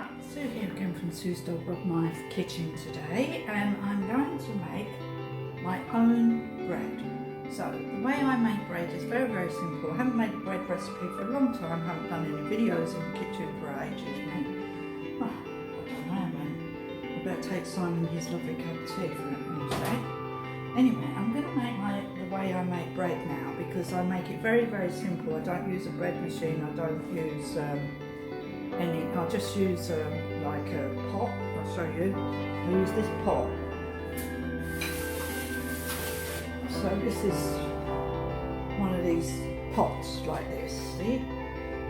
Right, Sue here again from Sue's Dolbrodmaeth kitchen today, and I'm going to make my own bread. So the way I make bread is very, very simple. I haven't made a bread recipe for a long time, haven't done any videos in the kitchen for ages. Oh, I don't know, man. I better take Simon his lovely cup of tea for it today. Anyway, I'm going to make the way I make bread now, because I make it very, very simple. I don't use a bread machine, I don't use I'll just use like a pot. I'll show you. I use this pot. So this is one of these pots like this, see?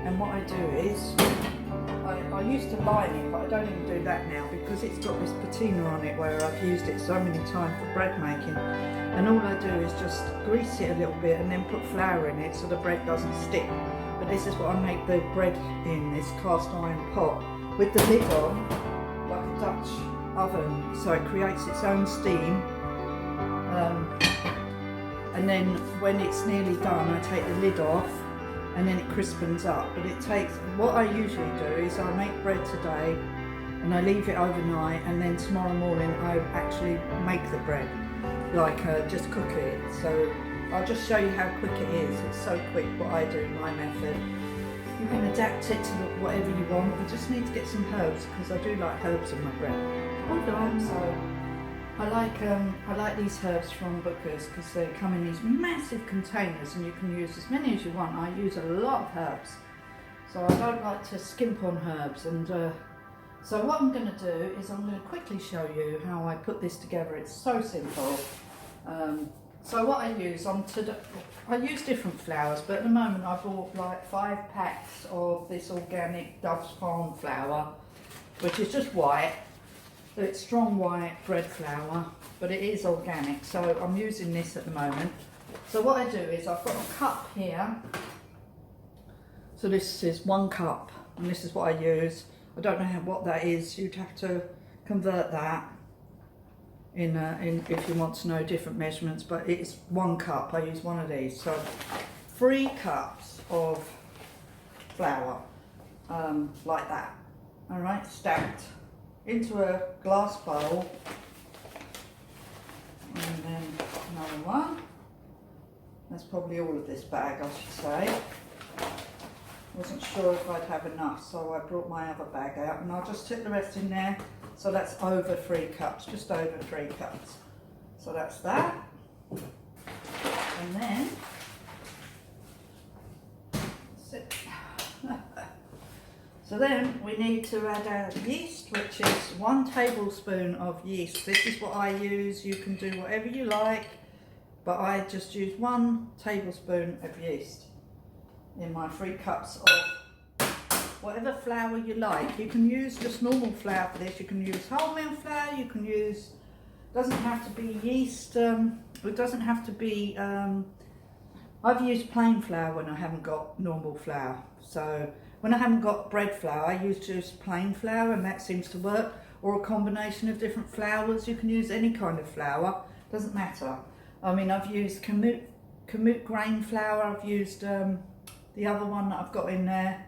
And what I do is, I used to line it, but I don't even do that now because it's got this patina on it where I've used it so many times for bread making. And all I do is just grease it a little bit and then put flour in it so the bread doesn't stick. But this is what I make the bread in, this cast iron pot with the lid on, like a Dutch oven, so it creates its own steam. And then when it's nearly done, I take the lid off and then it crispens up. But it takes, what I usually do is I make bread today and I leave it overnight, and then tomorrow morning I actually make the bread, like just cook it. So I'll just show you how quick it is. It's so quick what I do, my method. You can adapt it to whatever you want. I just need to get some herbs because I do like herbs in my bread. So I like these herbs from Booker's because they come in these massive containers and you can use as many as you want. I use a lot of herbs, so I don't like to skimp on herbs. And so what I'm going to do is I'm going to quickly show you how I put this together. It's so simple. So what I use I use different flours, but at the moment I bought like 5 packs of this organic Dove's Farm flour, which is just white. So it's strong white bread flour, but it is organic. So I'm using this at the moment. So what I do is I've got a cup here. So this is 1 cup, and this is what I use. I don't know what that is. You'd have to convert that in if you want to know different measurements, but it's 1 cup. I use one of these. So 3 cups of flour, like that. All right, stacked into a glass bowl, and then another one. That's probably all of this bag, I should say. Wasn't sure if I'd have enough, so I brought my other bag out, and I'll just tip the rest in there. So that's over 3 cups, just over 3 cups. So that's that. And then, that's it. So then we need to add our yeast, which is 1 tablespoon of yeast. This is what I use. You can do whatever you like, but I just use 1 tablespoon of yeast in my 3 cups of whatever flour you like. You can use just normal flour for this. You can use wholemeal flour. You can use, doesn't have to be yeast. It doesn't have to be. I've used plain flour when I haven't got normal flour. So when I haven't got bread flour, I use just plain flour, and that seems to work. Or a combination of different flours. You can use any kind of flour. Doesn't matter. I mean, I've used kamut grain flour. I've used the other one that I've got in there.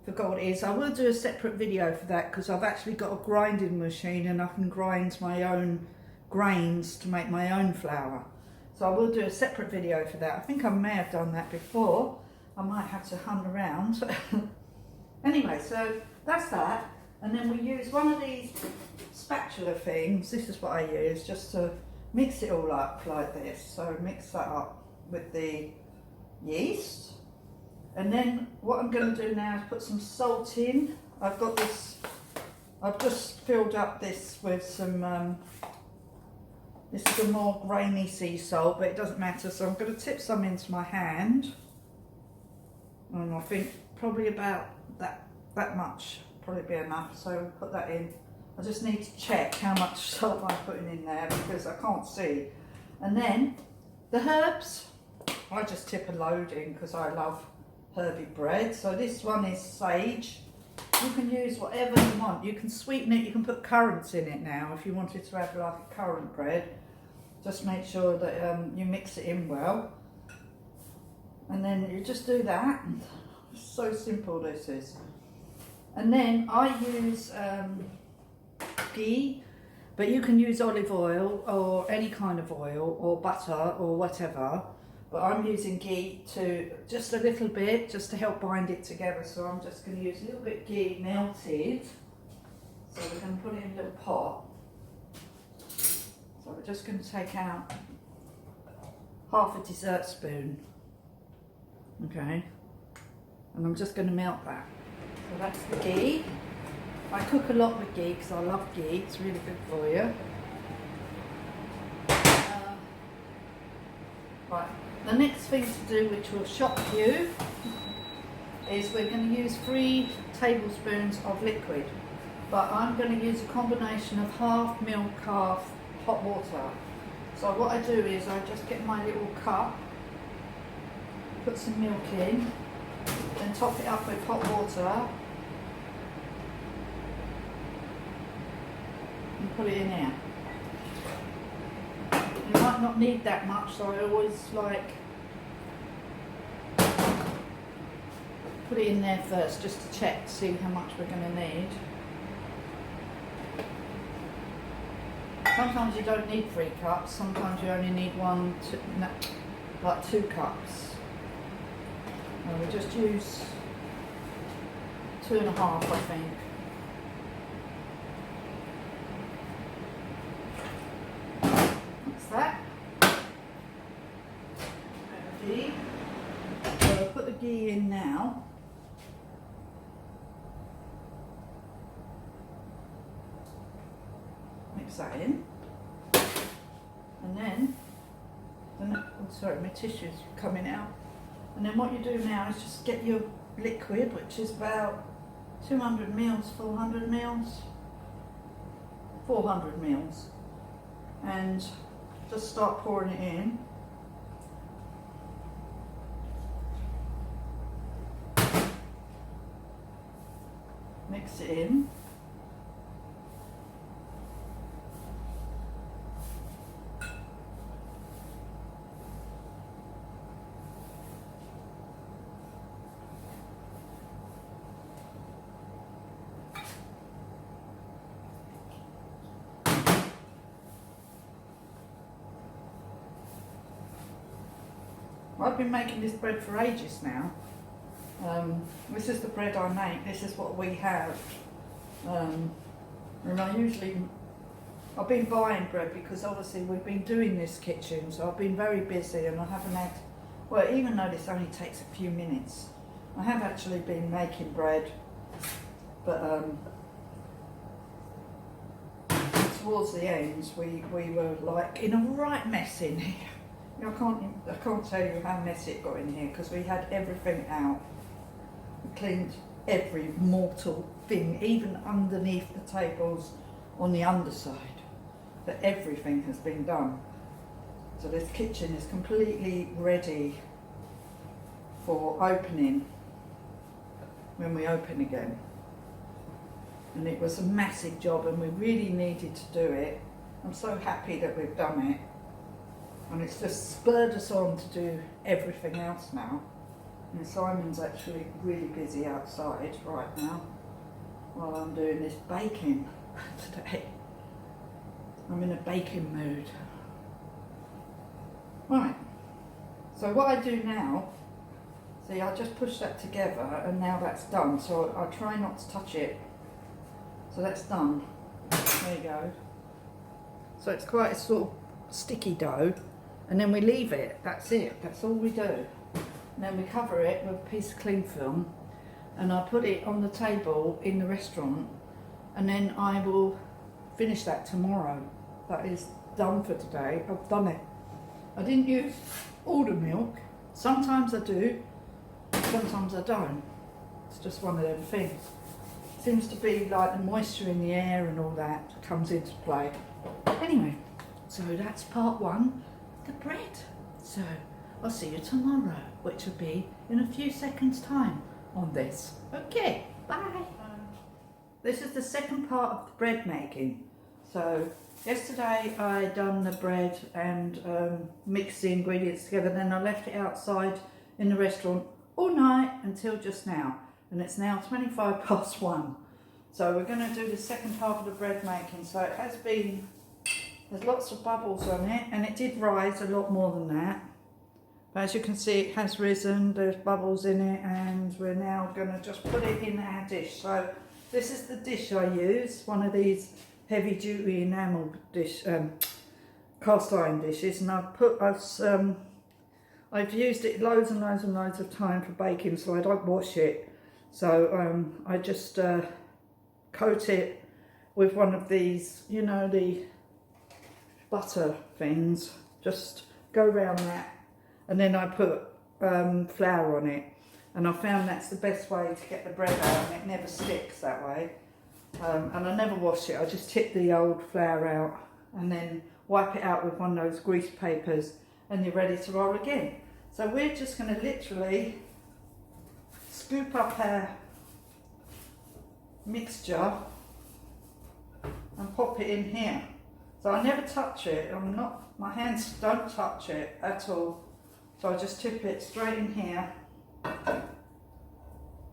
Forgot what it is. I will do a separate video for that because I've actually got a grinding machine and I can grind my own grains to make my own flour. So I will do a separate video for that. I think I may have done that before. I might have to hunt around. Anyway, so that's that. And then we use one of these spatula things. This is what I use just to mix it all up like this. So mix that up with the yeast. And then what I'm going to do now is put some salt in. I've got this, I've just filled up this with some, this is a more grainy sea salt, but it doesn't matter. So I'm going to tip some into my hand. And I think probably about that much, probably be enough. So put that in. I just need to check how much salt I'm putting in there because I can't see. And then the herbs, I just tip a load in because I love Herby bread. So this one is sage. You can use whatever you want. You can sweeten it. You can put currants in it now if you wanted to have like a currant bread. Just make sure that you mix it in well. And then you just do that. It's so simple this is. And then I use ghee, but you can use olive oil or any kind of oil or butter or whatever. But I'm using ghee to just a little bit, just to help bind it together. So I'm just going to use a little bit of ghee melted. So we're going to put it in a little pot. So we're just going to take out half a dessert spoon. Okay. And I'm just going to melt that. So that's the ghee. I cook a lot with ghee because I love ghee. It's really good for you. Right. The next thing to do, which will shock you, is we're going to use 3 tablespoons of liquid. But I'm going to use a combination of half milk, half hot water. So what I do is I just get my little cup, put some milk in, then top it up with hot water and put it in here. You might not need that much, so I always like put it in there first just to check to see how much we're going to need. Sometimes you don't need 3 cups, sometimes you only need 2 cups. And we just use 2.5, I think. That's that. Ghee. So I'll put the ghee in now. Mix that in. And then oh sorry, my tissue's coming out. And then what you do now is just get your liquid, which is about 200 mils, 400 mils, 400 mils, and just start pouring it in. Mix it in. I've been making this bread for ages now. This is the bread I make, this is what we have. And I've been buying bread because obviously we've been doing this kitchen, so I've been very busy and I haven't had, well, even though this only takes a few minutes, I have actually been making bread, but towards the end we were like in a right mess in here. I can't tell you how messy it got in here because we had everything out. We cleaned every mortal thing, even underneath the tables on the underside. But everything has been done. So this kitchen is completely ready for opening when we open again. And it was a massive job and we really needed to do it. I'm so happy that we've done it. And it's just spurred us on to do everything else now. And Simon's actually really busy outside right now while I'm doing this baking today. I'm in a baking mood. Right, so what I do now, see, I just push that together and now that's done. So I try not to touch it. So that's done. There you go. So it's quite a sort of sticky dough. And then we leave it, that's it, that's all we do. And then we cover it with a piece of cling film and I put it on the table in the restaurant and then I will finish that tomorrow. That is done for today, I've done it. I didn't use all the milk, sometimes I do, sometimes I don't. It's just one of them things. Seems to be like the moisture in the air and all that comes into play. Anyway, so that's part 1. The bread. So I'll see you tomorrow, which will be in a few seconds time on this. Okay, bye. This is the second part of the bread making. So yesterday I done the bread and mixed the ingredients together, then I left it outside in the restaurant all night until just now. and it's now 1:25. So we're going to do the second half of the bread making. So it has been, there's lots of bubbles on it, and it did rise a lot more than that. But as you can see, it has risen, there's bubbles in it, and we're now going to just put it in our dish. So this is the dish I use, one of these heavy duty enamel dish, cast iron dishes, and I've used it loads and loads and loads of time for baking, so I don't wash it. So I just coat it with one of these, you know, the butter things, just go around that, and then I put flour on it, and I found that's the best way to get the bread out, and it never sticks that way. And I never wash it, I just tip the old flour out and then wipe it out with one of those grease papers, and you're ready to roll again. So we're just going to literally scoop up our mixture and pop it in here. So I never touch it, my hands don't touch it at all. So I just tip it straight in here.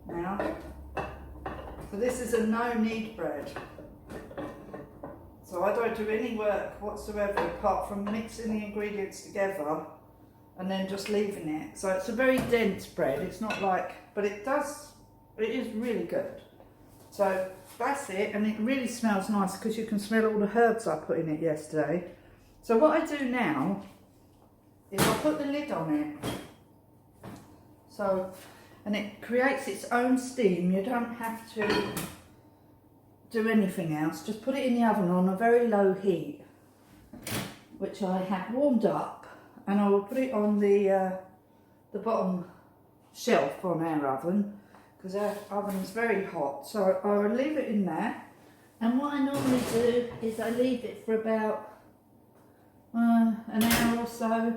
Now, so this is a no knead bread. So I don't do any work whatsoever apart from mixing the ingredients together and then just leaving it. So it's a very dense bread, it's not like, but it is really good. So that's it, and it really smells nice because you can smell all the herbs I put in it yesterday. So what I do now is I put the lid on it. So, and it creates its own steam, you don't have to do anything else, just put it in the oven on a very low heat, which I have warmed up, and I will put it on the bottom shelf on our oven, because our oven is very hot. So I will leave it in there, and what I normally do is I leave it for about an hour or so.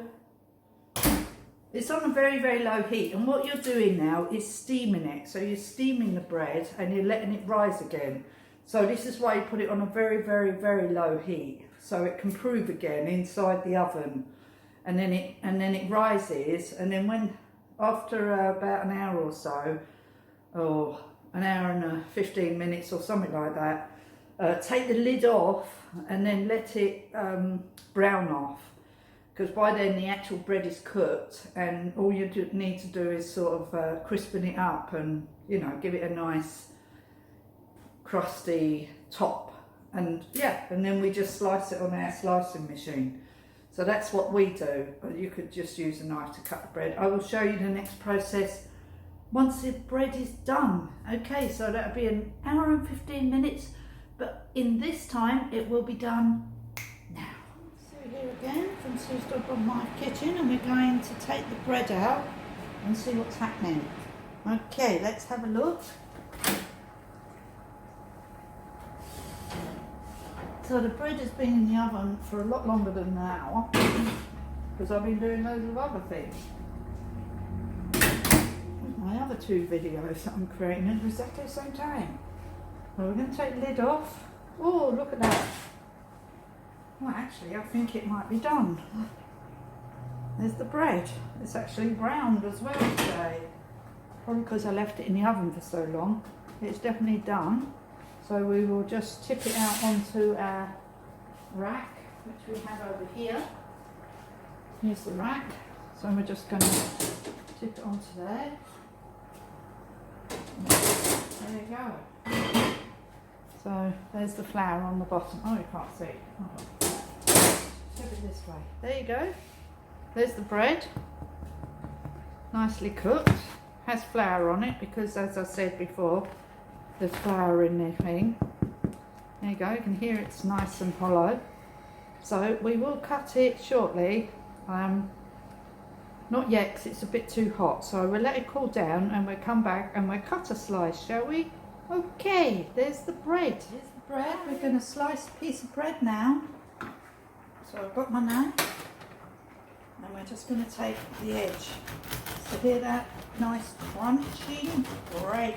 It's on a very, very low heat, and what you're doing now is steaming it. So you're steaming the bread and you're letting it rise again. So this is why you put it on a very, very, very low heat, so it can prove again inside the oven, and then it rises, and then when after about an hour or so, or an hour and 15 minutes or something like that, take the lid off and then let it brown off, because by then the actual bread is cooked, and all you need to do is sort of crispen it up and, you know, give it a nice crusty top, and yeah, and then we just slice it on our slicing machine. So that's what we do. You could just use a knife to cut the bread. I will show you the next process once the bread is done. Okay, so that'll be an hour and 15 minutes, but in this time it will be done now. So here again from Dolbrodmaeth kitchen, and we're going to take the bread out and see what's happening. Okay, let's have a look. So the bread has been in the oven for a lot longer than an hour, because I've been doing loads of other things. My other two videos that I'm creating at exactly the same time. So we're going to take the lid off. Oh, look at that. Well, actually, I think it might be done. There's the bread. It's actually browned as well today. Probably because I left it in the oven for so long. It's definitely done. So we will just tip it out onto our rack, which we have over here. Here's the rack. So we're just going to tip it onto there. There you go. So there's the flour on the bottom. Oh, you can't see. Oh. Tip it this way. There you go. There's the bread. Nicely cooked. Has flour on it because, as I said before, there's flour in the thing. There you go, you can hear it's nice and hollow. So we will cut it shortly. Not yet, because it's a bit too hot. So we'll let it cool down and we'll come back and we'll cut a slice, shall we? Okay, there's the bread. Here's the bread. We're going to slice a piece of bread now. So I've got my knife. And we're just going to take the edge. So hear that nice crunching? Great.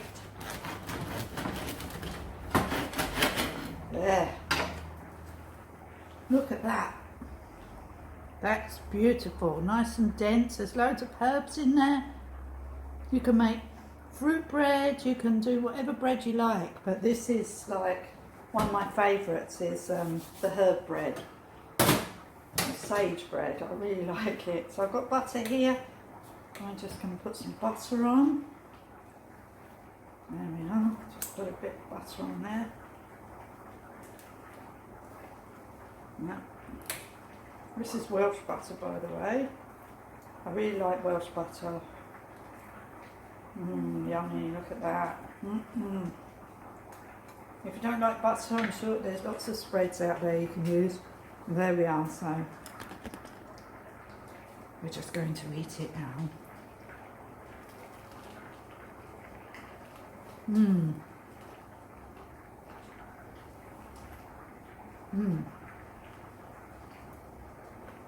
There. Look at that. That's beautiful. Nice and dense. There's loads of herbs in there. You can make fruit bread, you can do whatever bread you like, but this is like one of my favourites is the herb bread, the sage bread. I really like it. So I've got butter here. I'm just going to put some butter on. There we are. Just put a bit of butter on there. Yeah. This is Welsh butter, by the way. I really like Welsh butter. Yummy, look at that. If you don't like butter, I'm sure there's lots of spreads out there you can use. And there we are, so we're just going to eat it now.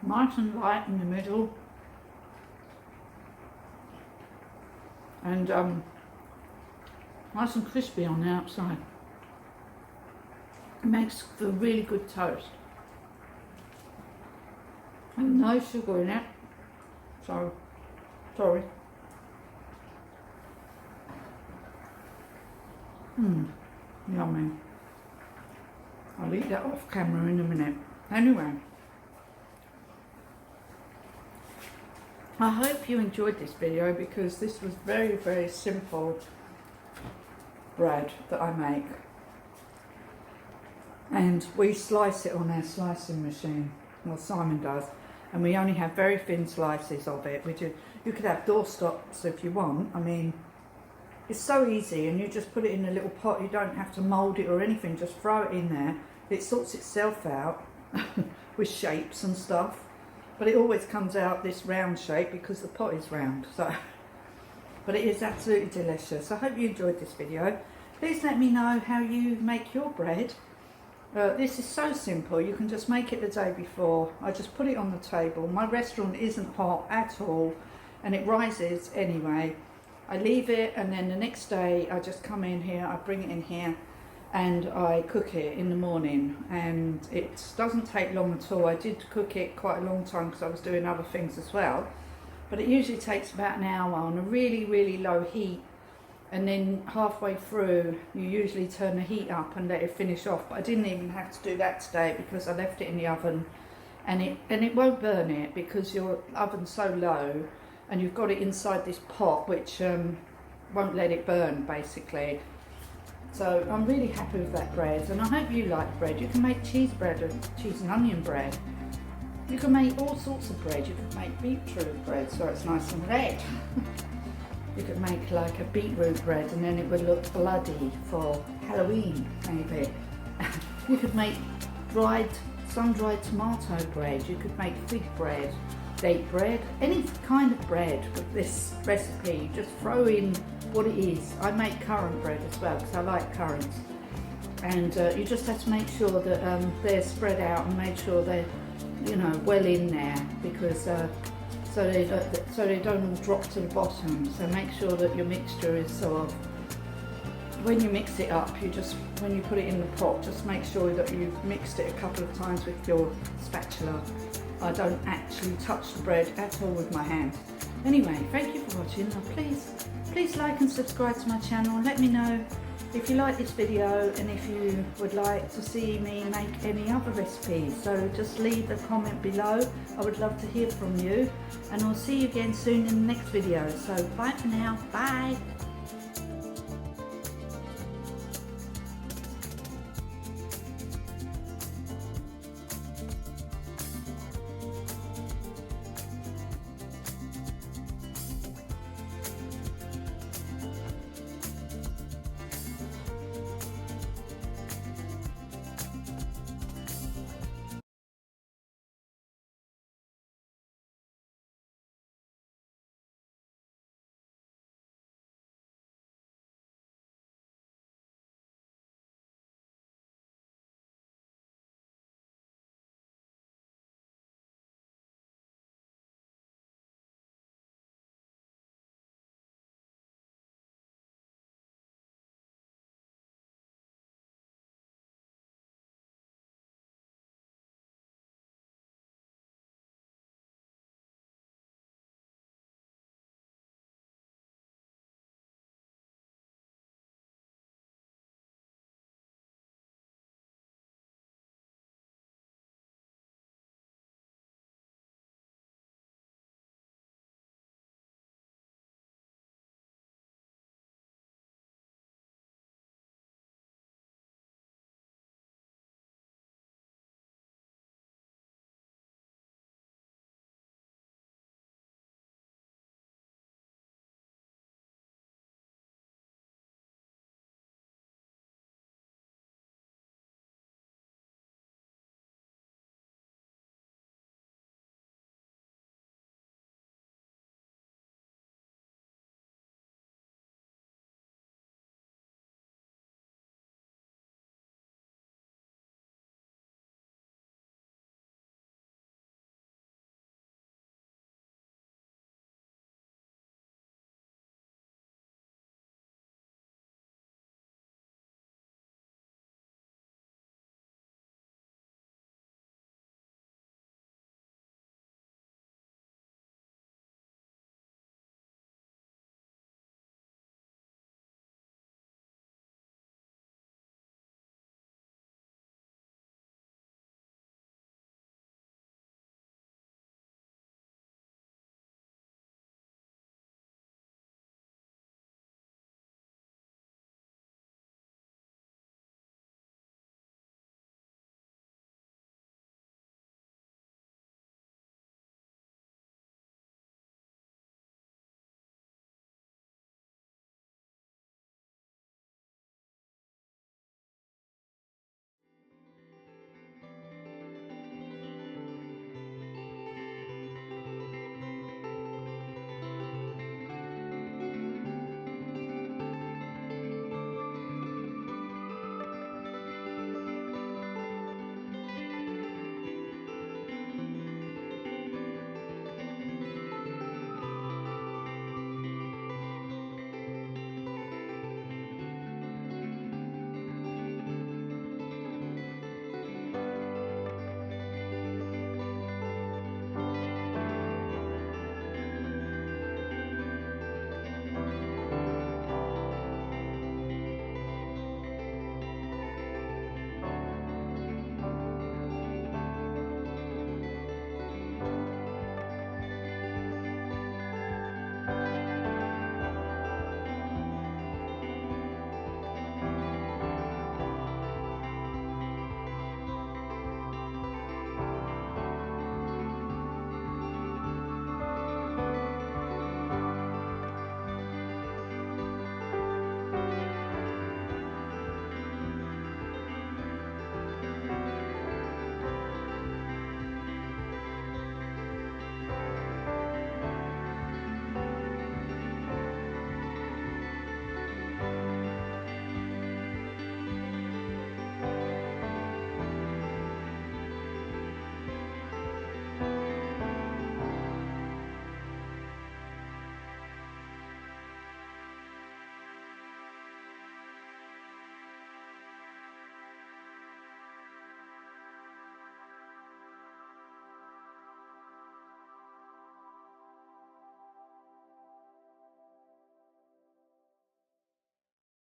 Nice and light in the middle, and nice and crispy on the outside. It makes for really good toast, and no sugar in it, so sorry. Yummy. I'll eat that off camera in a minute. Anyway, I hope you enjoyed this video, because this was very, very simple bread that I make. And we slice it on our slicing machine. Well, Simon does. And we only have very thin slices of it. You could have doorstops if you want. I mean, it's so easy, and you just put it in a little pot. You don't have to mould it or anything. Just throw it in there. It sorts itself out with shapes and stuff. But it always comes out this round shape because the pot is round. So, but it is absolutely delicious. I hope you enjoyed this video. Please let me know how you make your bread. This is so simple. You can just make it the day before. I just put it on the table. My restaurant isn't hot at all, and it rises anyway. I leave it, and then the next day I just come in here, I bring it in here, and I cook it in the morning, and it doesn't take long at all. I did cook it quite a long time because I was doing other things as well, but it usually takes about an hour on a really, really low heat, and then halfway through you usually turn the heat up and let it finish off. But I didn't even have to do that today because I left it in the oven, and it won't burn it because your oven's so low, and you've got it inside this pot which won't let it burn basically. So I'm really happy with that bread, and I hope you like bread. You can make cheese bread and cheese and onion bread. You can make all sorts of bread. You can make beetroot bread so it's nice and red. You could make like a beetroot bread and then it would look bloody for Halloween maybe. You could make sun-dried tomato bread. You could make fig bread, date bread, any kind of bread with this recipe. You just throw in what it is. I make currant bread as well because I like currants, and you just have to make sure that they're spread out and make sure they're, you know, well in there, because so they don't all drop to the bottom. So make sure that your mixture is sort of, when you mix it up, when you put it in the pot, just make sure that you've mixed it a couple of times with your spatula. I don't actually touch the bread at all with my hand. Anyway, thank you for watching. Now please like and subscribe to my channel, and let me know if you like this video and if you would like to see me make any other recipes. So just leave a comment below. I would love to hear from you, and I'll see you again soon in the next video. So bye for now. Bye.